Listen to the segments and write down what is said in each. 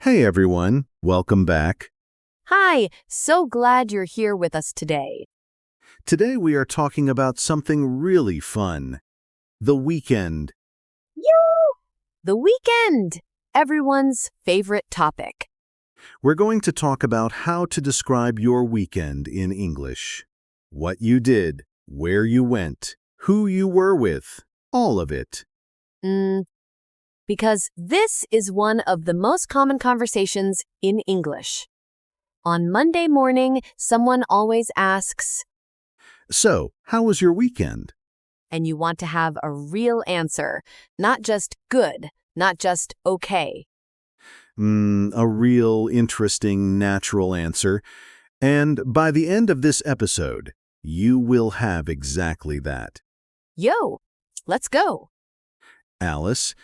Hey everyone, welcome back. Hi, so glad you're here with us today. Today we are talking about something really fun. The weekend. Yoo! The weekend! Everyone's favorite topic. We're going to talk about how to describe your weekend in English. What you did, where you went, who you were with, all of it. Because this is one of the most common conversations in English. On Monday morning, someone always asks, So, how was your weekend? and you want to have a real answer, not just good, not just okay. A real, interesting, natural answer. And by the end of this episode, you will have exactly that. Yo, let's go. Alice,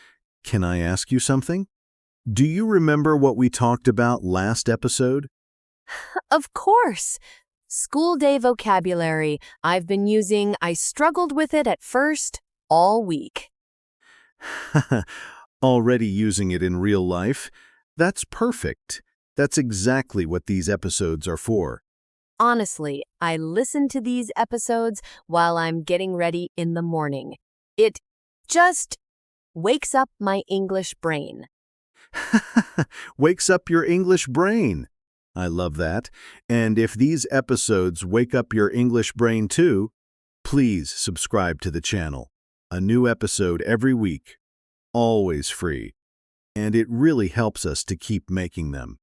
can I ask you something? Do you remember what we talked about last episode? Of course. School day vocabulary I've been using. I struggled with it at first all week. Already using it in real life? That's perfect. That's exactly what these episodes are for. Honestly, I listen to these episodes while I'm getting ready in the morning. It just wakes up my English brain. Wakes up your English brain. I love that. And if these episodes wake up your English brain too, please subscribe to the channel. A new episode every week. Always free. And it really helps us to keep making them.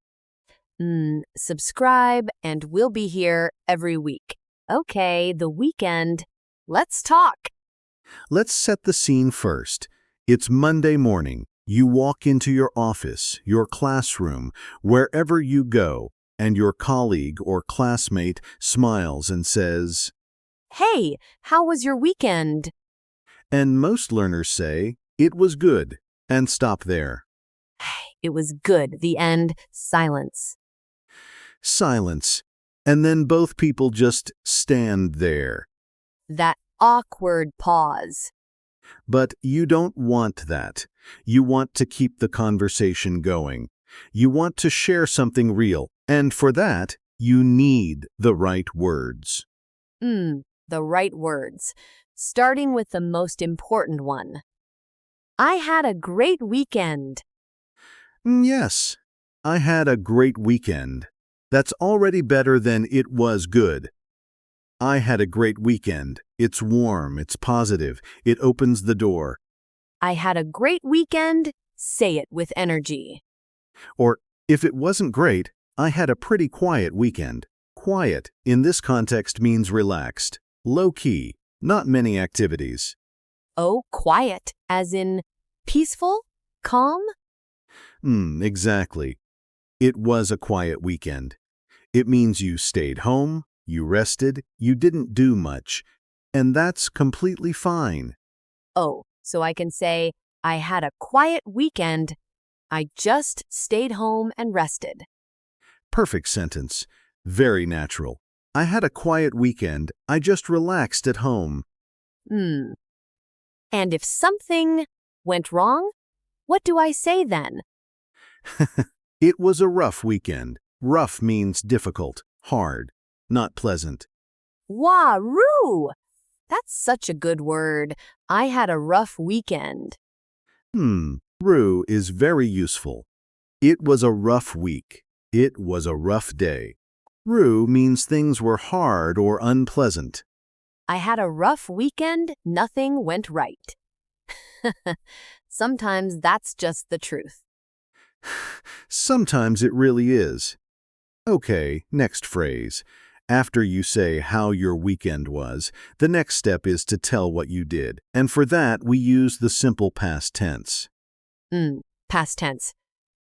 Subscribe and we'll be here every week. Okay, the weekend. Let's talk. Let's set the scene first. It's Monday morning. You walk into your office, your classroom, wherever you go, and your colleague or classmate smiles and says, Hey, how was your weekend? and most learners say, it was good, and stop there. It was good. The end. Silence. Silence. And then both people just stand there. That awkward pause. But you don't want that. You want to keep the conversation going. You want to share something real, and for that, you need the right words. The right words. Starting with the most important one. I had a great weekend. Yes, I had a great weekend. That's already better than it was good. I had a great weekend. It's warm, it's positive, it opens the door. I had a great weekend. Say it with energy. Or, if it wasn't great, I had a pretty quiet weekend. Quiet, in this context, means relaxed, low-key, not many activities. Oh, quiet, as in peaceful, calm? Exactly. It was a quiet weekend. It means you stayed home, you rested, you didn't do much, and that's completely fine. Oh, so I can say, I had a quiet weekend. I just stayed home and rested. Perfect sentence. Very natural. I had a quiet weekend. I just relaxed at home. And if something went wrong, what do I say then? It was a rough weekend. Rough means difficult, hard, not pleasant. Wah-roo! That's such a good word. I had a rough weekend. Rue is very useful. It was a rough week. It was a rough day. Rue means things were hard or unpleasant. I had a rough weekend. Nothing went right. Sometimes that's just the truth. Sometimes it really is. Okay, next phrase. After you say how your weekend was, the next step is to tell what you did. And for that, we use the simple past tense. Past tense.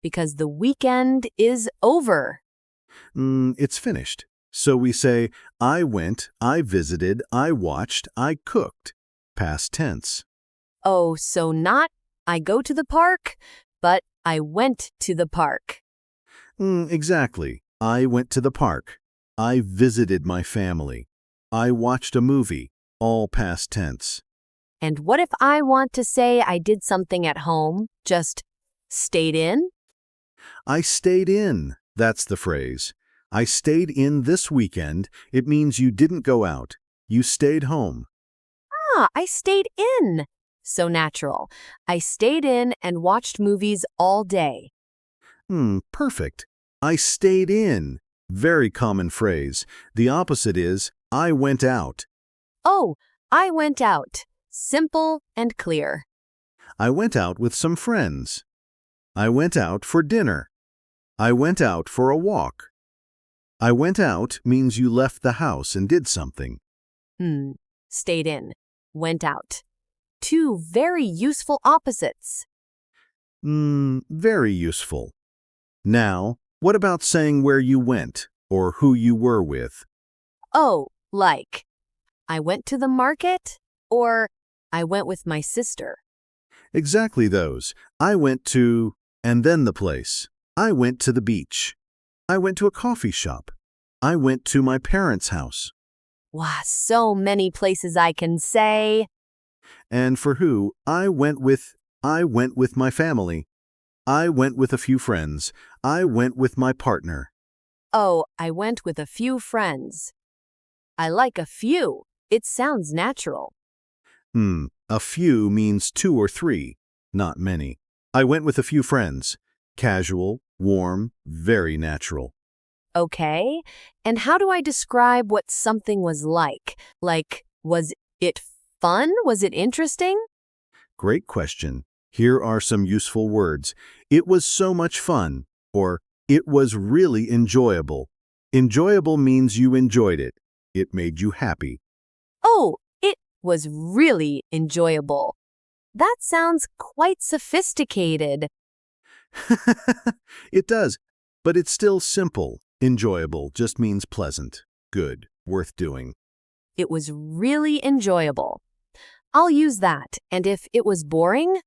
Because the weekend is over. It's finished. So we say, I went, I visited, I watched, I cooked. Past tense. Oh, so not I go to the park, but I went to the park. Exactly. I went to the park. I visited my family. I watched a movie. All past tense. And what if I want to say I did something at home, just stayed in? I stayed in. That's the phrase. I stayed in this weekend. It means you didn't go out. You stayed home. Ah, I stayed in. So natural. I stayed in and watched movies all day. Perfect. I stayed in. Very common phrase. The opposite is I went out. Oh, I went out. Simple and clear. I went out with some friends. I went out for dinner. I went out for a walk. I went out means you left the house and did something. Stayed in. Went out. Two very useful opposites. Very useful. Now, what about saying where you went or who you were with? Oh, like, I went to the market or I went with my sister. Exactly those. I went to, and then the place. I went to the beach. I went to a coffee shop. I went to my parents' house. Wow, so many places I can say. And for who, I went with my family. I went with a few friends. I went with my partner. Oh, I went with a few friends. I like a few. It sounds natural. A few means two or three, not many. I went with a few friends. Casual, warm, very natural. Okay. And how do I describe what something was like? Like, was it fun? Was it interesting? Great question. Here are some useful words. It was so much fun, or it was really enjoyable. Enjoyable means you enjoyed it. It made you happy. Oh, it was really enjoyable. That sounds quite sophisticated. It does, but it's still simple. Enjoyable just means pleasant, good, worth doing. It was really enjoyable. I'll use that. And if it was boring?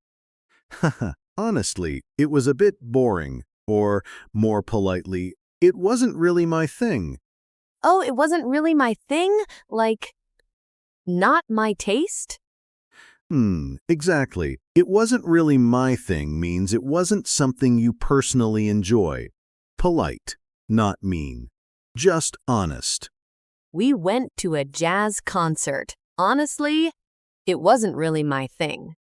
Honestly, it was a bit boring, or more politely, it wasn't really my thing. Oh, it wasn't really my thing? Like, not my taste? Exactly. It wasn't really my thing means it wasn't something you personally enjoy. Polite, not mean. Just honest. We went to a jazz concert. Honestly, it wasn't really my thing.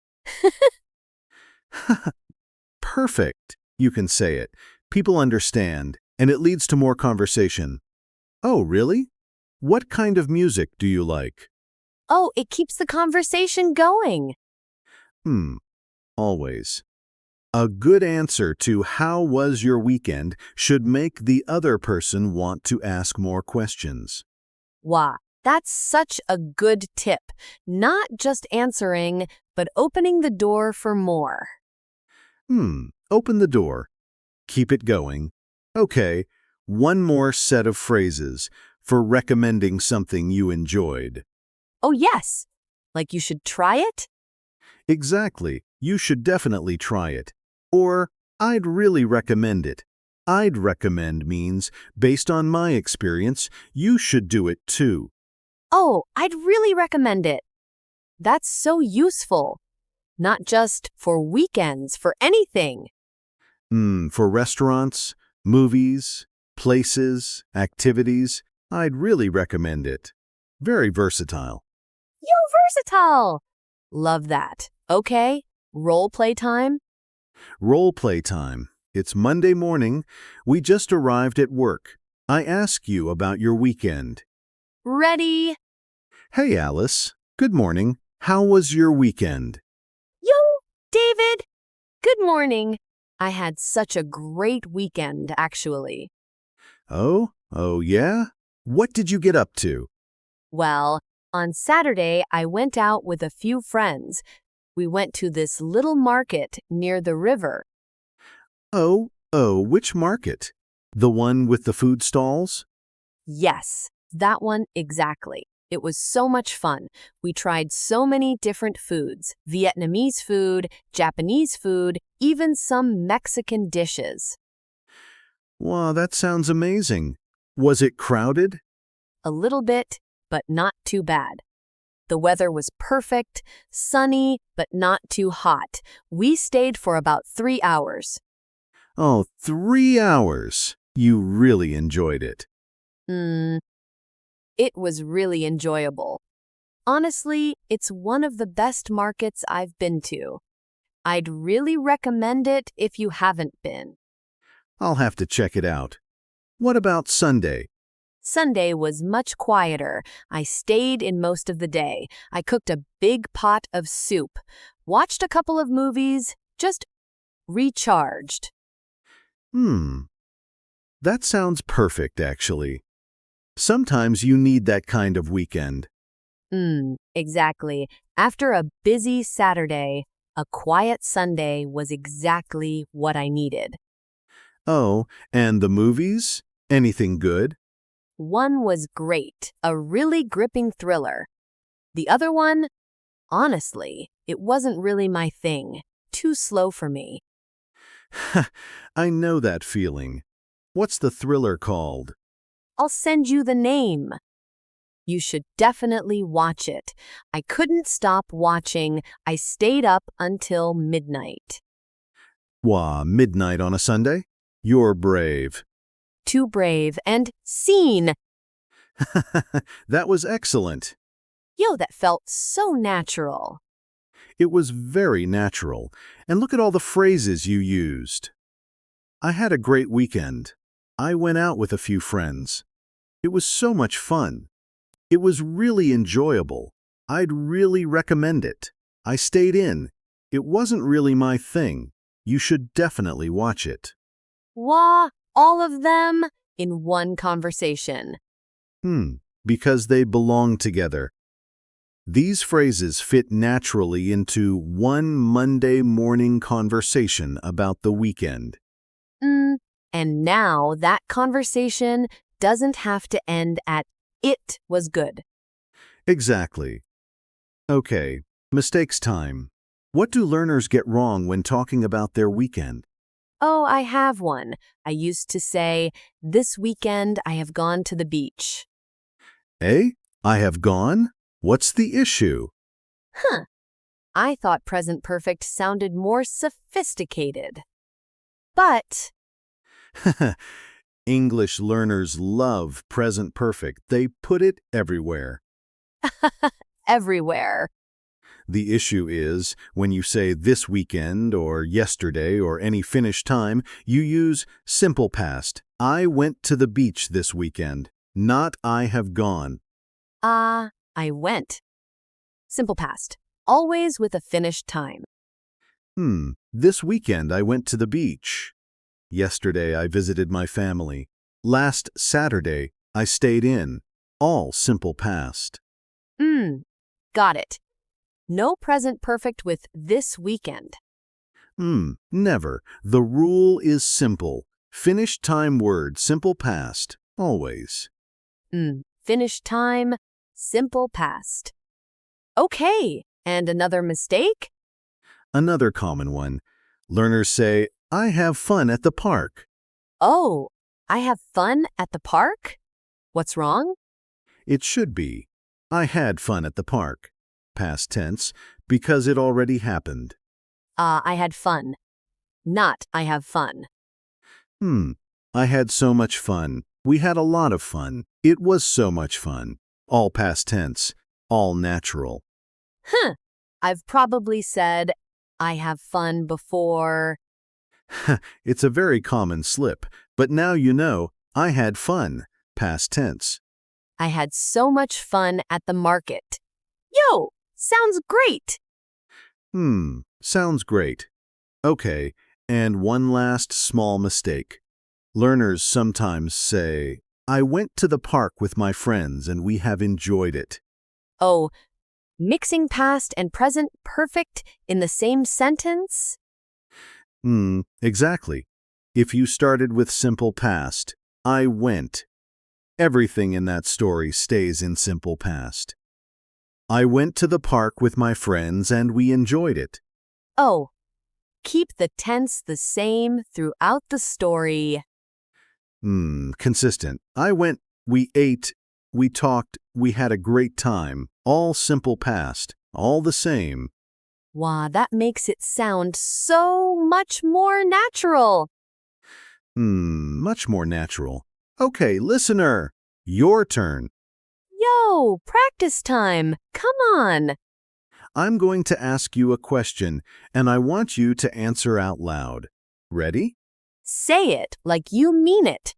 Perfect. You can say it. People understand, and it leads to more conversation. Oh, really? What kind of music do you like? Oh, it keeps the conversation going. Always. A good answer to how was your weekend should make the other person want to ask more questions. Wow, that's such a good tip. Not just answering, but opening the door for more. Open the door. Keep it going. Okay, one more set of phrases for recommending something you enjoyed. Oh, yes. Like you should try it? Exactly. You should definitely try it. Or, I'd really recommend it. I'd recommend means, based on my experience, you should do it too. Oh, I'd really recommend it. That's so useful. Not just for weekends, for anything. For restaurants, movies, places, activities, I'd really recommend it. Very versatile. You're versatile. Love that. Okay, role play time. Role play time. It's Monday morning. We just arrived at work. I ask you about your weekend. Ready? Hey, Alice. Good morning. How was your weekend? Yo, David. Good morning. I had such a great weekend, actually. Oh yeah? What did you get up to? Well, on Saturday, I went out with a few friends. We went to this little market near the river. Which market? The one with the food stalls? Yes, that one exactly. It was so much fun. We tried so many different foods, Vietnamese food, Japanese food, even some Mexican dishes. Wow, that sounds amazing. Was it crowded? A little bit, but not too bad. The weather was perfect, sunny, but not too hot. We stayed for about 3 hours. Oh, 3 hours. You really enjoyed it. Hmm, it was really enjoyable. Honestly, it's one of the best markets I've been to. I'd really recommend it if you haven't been. I'll have to check it out. What about Sunday? Sunday was much quieter. I stayed in most of the day. I cooked a big pot of soup, watched a couple of movies, just recharged. Hmm, that sounds perfect, actually. Sometimes you need that kind of weekend. Exactly. After a busy Saturday, a quiet Sunday was exactly what I needed. Oh, and the movies? Anything good? One was great, a really gripping thriller. The other one, honestly, it wasn't really my thing. Too slow for me. I know that feeling. What's the thriller called? I'll send you the name. You should definitely watch it. I couldn't stop watching. I stayed up until midnight. Wah, midnight on a Sunday? You're brave. Too brave and seen. That was excellent. Yo, that felt so natural. It was very natural. And look at all the phrases you used. I had a great weekend. I went out with a few friends. It was so much fun. It was really enjoyable. I'd really recommend it. I stayed in. It wasn't really my thing. You should definitely watch it. Wah, all of them in one conversation. Hmm, because they belong together. These phrases fit naturally into one Monday morning conversation about the weekend. Mm, and now that conversation doesn't have to end at "it was good." Exactly. Okay, mistakes time. What do learners get wrong when talking about their weekend? Oh, I have one. I used to say, "This weekend I have gone to the beach." Eh? I have gone? What's the issue? Huh. I thought present perfect sounded more sophisticated. But English learners love present perfect. They put it everywhere. everywhere. The issue is, when you say this weekend or yesterday or any finished time, you use simple past. I went to the beach this weekend, not I have gone. I went. Simple past. Always with a finished time. This weekend I went to the beach. Yesterday I visited my family. Last Saturday I stayed in. All simple past. Got it. No present perfect with this weekend. Never. The rule is simple. Finished time word, simple past, always. Finished time, simple past. Okay, and another mistake? Another common one. Learners say, I have fun at the park. Oh, I have fun at the park? What's wrong? It should be, I had fun at the park. Past tense, because it already happened. I had fun. Not I have fun. I had so much fun. We had a lot of fun. It was so much fun. All past tense, all natural. I've probably said I have fun before. It's a very common slip, but now you know, I had fun. Past tense. I had so much fun at the market. Yo, sounds great. Sounds great. Okay, and one last small mistake. Learners sometimes say, I went to the park with my friends and we have enjoyed it. Oh, mixing past and present perfect in the same sentence? Exactly. If you started with simple past, I went, everything in that story stays in simple past. I went to the park with my friends and we enjoyed it. Oh, keep the tense the same throughout the story. Consistent. I went, we ate, we talked, we had a great time. All simple past, all the same. Wow, that makes it sound so much more natural. Much more natural. Okay, listener, your turn. Yo, practice time. Come on. I'm going to ask you a question, and I want you to answer out loud. Ready? Say it like you mean it.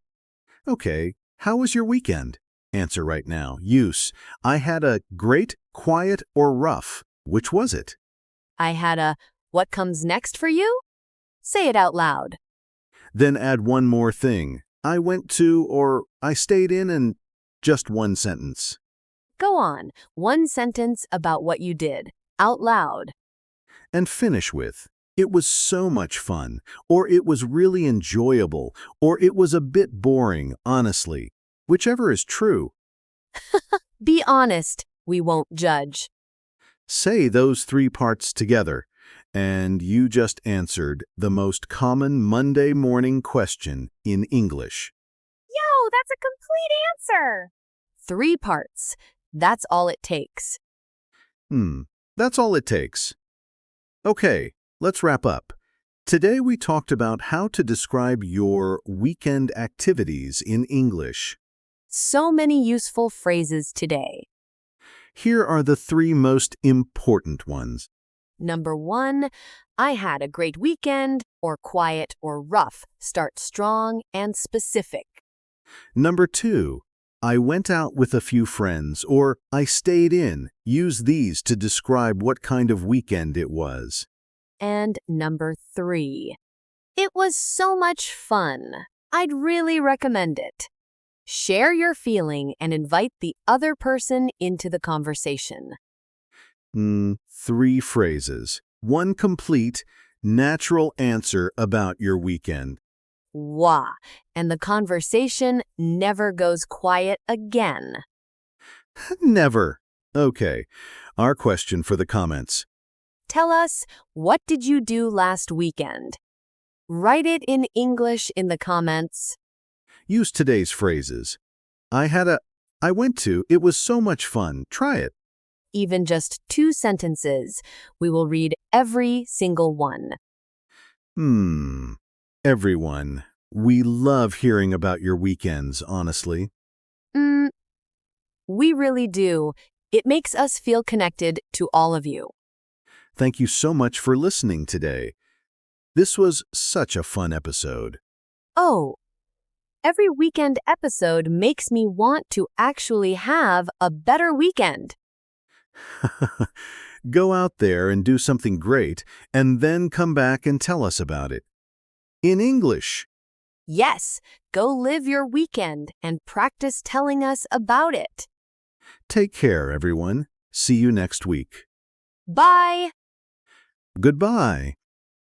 Okay, how was your weekend? Answer right now. Use. I had a great, quiet, or rough. Which was it? I had a what comes next for you? Say it out loud. Then add one more thing. I went to or I stayed in and just one sentence. Go on. One sentence about what you did. Out loud. And finish with, it was so much fun, or it was really enjoyable, or it was a bit boring, honestly. Whichever is true. Be honest. We won't judge. Say those three parts together, and you just answered the most common Monday morning question in English. Yo, that's a complete answer. 3 parts. That's all it takes. That's all it takes. Okay, let's wrap up. Today we talked about how to describe your weekend activities in English. So many useful phrases today. Here are the 3 most important ones. Number 1, I had a great weekend, or quiet or rough. Start strong and specific. Number 2, I went out with a few friends, or I stayed in. Use these to describe what kind of weekend it was. And number 3, it was so much fun. I'd really recommend it. Share your feeling and invite the other person into the conversation. 3 phrases. 1 complete, natural answer about your weekend. Wah, and the conversation never goes quiet again. Never. Okay, our question for the comments. Tell us, what did you do last weekend? Write it in English in the comments. Use today's phrases. I went to, it was so much fun. Try it. Even just 2 sentences. We will read every single one. Everyone, we love hearing about your weekends, honestly. We really do. It makes us feel connected to all of you. Thank you so much for listening today. This was such a fun episode. Oh, every weekend episode makes me want to actually have a better weekend. Go out there and do something great, and then come back and tell us about it. In English. Yes, go live your weekend and practice telling us about it. Take care, everyone. See you next week. Bye! Goodbye.